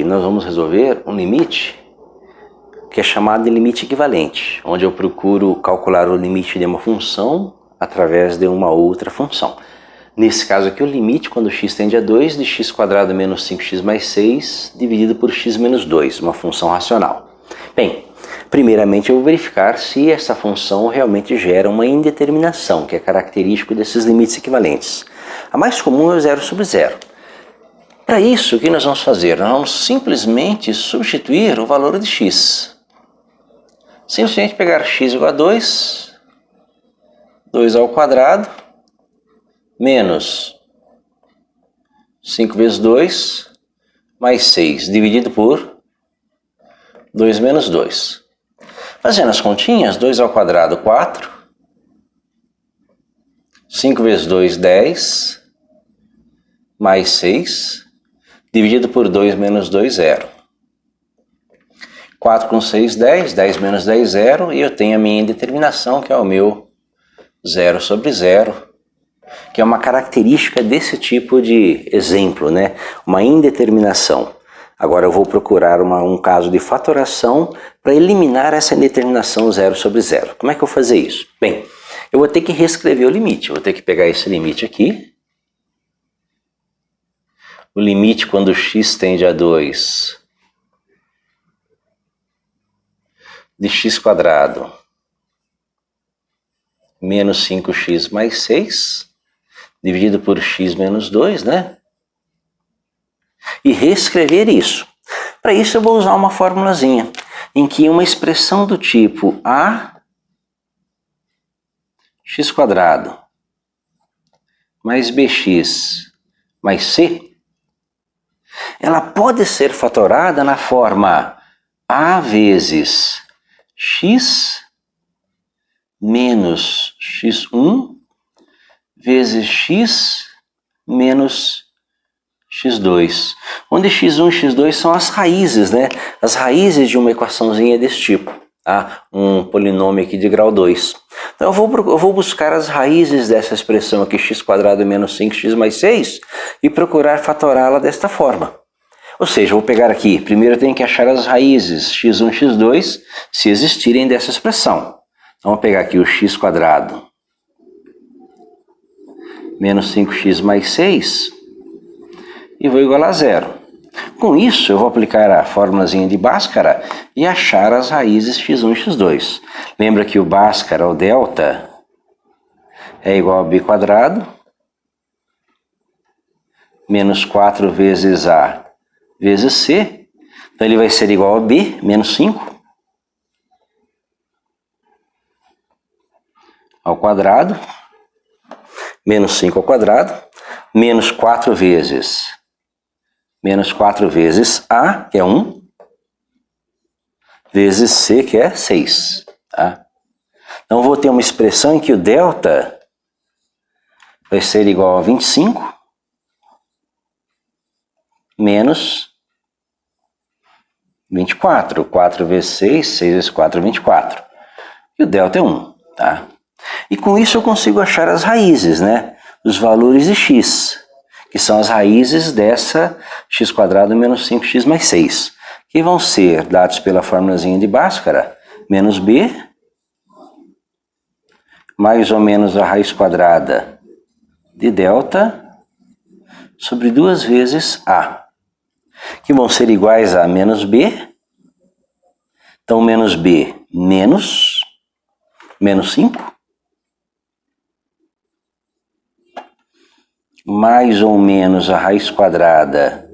nós vamos resolver um limite que é chamado de limite equivalente, onde eu procuro calcular o limite de uma função através de uma outra função. Nesse caso aqui, o limite, quando x tende a 2, de x² menos 5x mais 6, dividido por x menos 2, uma função racional. Bem, primeiramente eu vou verificar se essa função realmente gera uma indeterminação, que é característico desses limites equivalentes. A mais comum é o 0 sobre 0. Para isso, o que nós vamos fazer? Nós vamos simplesmente substituir o valor de x. Simplesmente pegar x igual a 2, 2 ao quadrado, menos 5 vezes 2, mais 6, dividido por 2 menos 2. Fazendo as continhas, 2 ao quadrado, 4, 5 vezes 2, 10, mais 6, dividido por 2 menos 2, 0. 4 com 6, 10, 10 menos 10, 0, e eu tenho a minha indeterminação, que é o meu 0 sobre 0, que é uma característica desse tipo de exemplo, né? Uma indeterminação. Agora eu vou procurar um caso de fatoração para eliminar essa indeterminação 0 sobre 0. Como é que eu vou fazer isso? Bem, eu vou ter que reescrever o limite. Eu vou ter que pegar esse limite aqui. O limite quando x tende a 2 de x² menos 5x mais 6, dividido por x menos 2, né? E reescrever isso. Para isso eu vou usar uma formulazinha, em que uma expressão do tipo a x² mais bx mais c, ela pode ser fatorada na forma a vezes x menos x1 vezes x menos x2, onde x1 e x2 são as raízes, né? As raízes de uma equaçãozinha desse tipo, tá? Um polinômio aqui de grau 2. Então eu vou buscar as raízes dessa expressão aqui, x² menos 5x mais 6, e procurar fatorá-la desta forma. Ou seja, eu vou pegar aqui, primeiro eu tenho que achar as raízes x1 e x2, se existirem dessa expressão. Então vou pegar aqui o x² menos 5x mais 6, e vou igualar a 0. Com isso, eu vou aplicar a formulazinha de Bhaskara e achar as raízes x1 e x2. Lembra que o Bhaskara, o delta, é igual a b² menos 4 vezes a vezes c. Então ele vai ser igual a b menos 5 ao quadrado, menos 5 ao quadrado, menos 4 vezes a, que é 1, vezes c, que é 6. Tá? Então, vou ter uma expressão em que o delta vai ser igual a 25 menos 24. 4 vezes 6, 6 vezes 4 é 24. E o delta é 1. Tá? E com isso eu consigo achar as raízes, né? Os valores de x, que são as raízes dessa x² menos 5x mais 6, que vão ser dados pela formulazinha de Bhaskara, menos b, mais ou menos a raiz quadrada de delta, sobre 2 vezes a, que vão ser iguais a menos b, então menos b menos 5, mais ou menos a raiz quadrada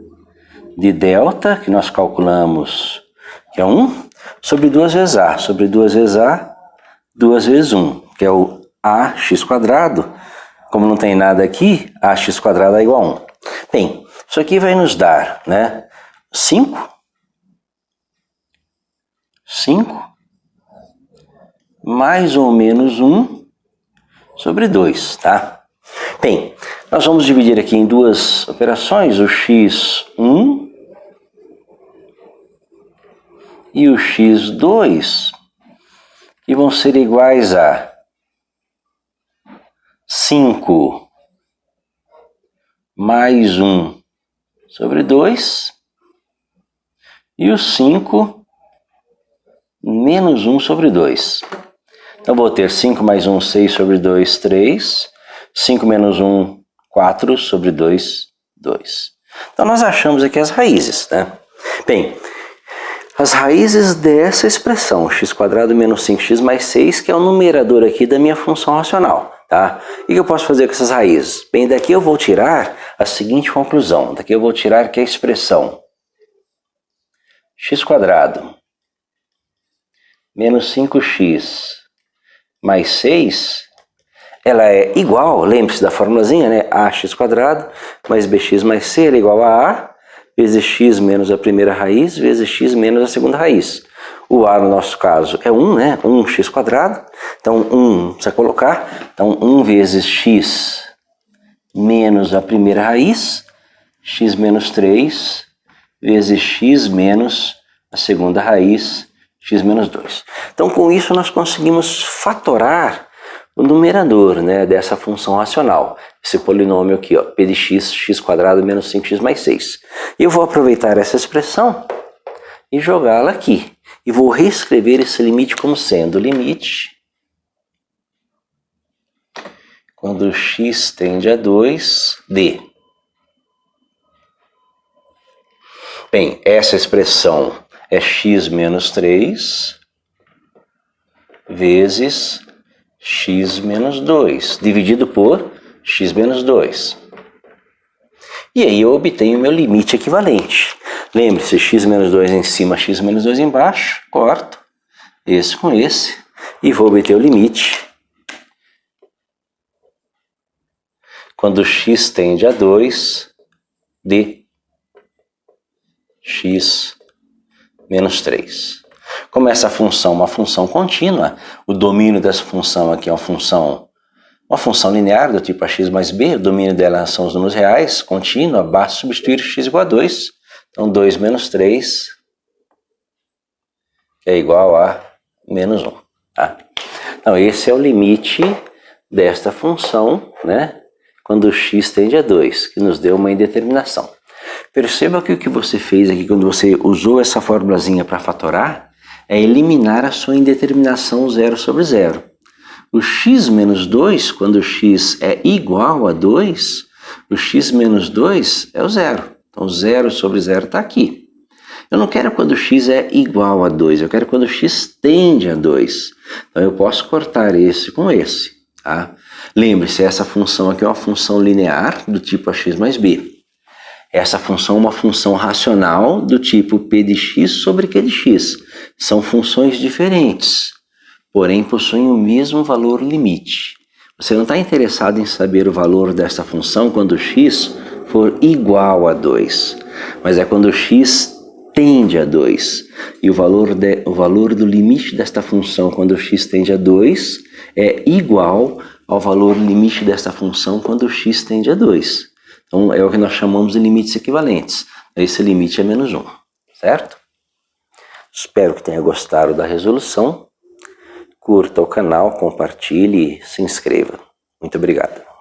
de delta, que nós calculamos, que é 1, sobre 2 vezes a, sobre 2 vezes a, 2 vezes 1, que é o ax², como não tem nada aqui, ax² é igual a 1. Bem, isso aqui vai nos dar, né, 5 mais ou menos 1 sobre 2, tá? Bem, nós vamos dividir aqui em duas operações, o x1 e o x2, que vão ser iguais a 5 mais 1 sobre 2, E o 5 menos 1 sobre 2. Então, vou ter 5 mais 1, 6 sobre 2, 3. 5 menos 1, 4 sobre 2, 2. Então, nós achamos aqui as raízes, né? Bem, as raízes dessa expressão, x² menos 5x mais 6, que é o numerador aqui da minha função racional, tá? O que eu posso fazer com essas raízes? Bem, daqui eu vou tirar a seguinte conclusão. Daqui eu vou tirar que a expressão x² menos 5x mais 6, ela é igual, lembre-se da formulazinha, né? Ax² mais bx mais c é igual a A vezes x menos a primeira raiz vezes x menos a segunda raiz. O A no nosso caso é 1, né? 1x². Então 1 precisa colocar. Então 1 vezes x menos a primeira raiz, x menos 3 vezes x menos a segunda raiz, x menos 2. Então com isso nós conseguimos fatorar o numerador, né, dessa função racional, esse polinômio aqui, ó, p de x, x² menos 5x mais 6. E eu vou aproveitar essa expressão e jogá-la aqui. E vou reescrever esse limite como sendo limite quando x tende a 2, d. Bem, essa expressão é x menos 3 vezes x menos 2, dividido por x menos 2. E aí eu obtenho o meu limite equivalente. Lembre-se, x menos 2 em cima, x menos 2 embaixo, corto esse com esse e vou obter o limite quando x tende a 2 de x menos 3. Como essa função é uma função contínua, o domínio dessa função aqui é uma função linear do tipo ax mais b, o domínio dela são os números reais, contínua, basta substituir x igual a 2. Então 2 menos 3 é igual a menos 1. Tá? Então esse é o limite desta função, né, quando x tende a 2, que nos deu uma indeterminação. Perceba que o que você fez aqui quando você usou essa formulazinha para fatorar é eliminar a sua indeterminação 0 sobre 0. O x menos 2, quando x é igual a 2, o x menos 2 é o 0. Então 0 sobre 0 está aqui. Eu não quero quando x é igual a 2, eu quero quando x tende a 2. Então eu posso cortar esse com esse. Tá? Lembre-se, essa função aqui é uma função linear do tipo ax mais b. Essa função é uma função racional do tipo p de x sobre q de x. São funções diferentes, porém possuem o mesmo valor limite. Você não está interessado em saber o valor dessa função quando x for igual a 2, mas é quando x tende a 2. E o valor do limite desta função quando x tende a 2 é igual ao valor limite desta função quando x tende a 2. Então é o que nós chamamos de limites equivalentes. Esse limite é menos 1, certo? Espero que tenha gostado da resolução. Curta o canal, compartilhe e se inscreva. Muito obrigado.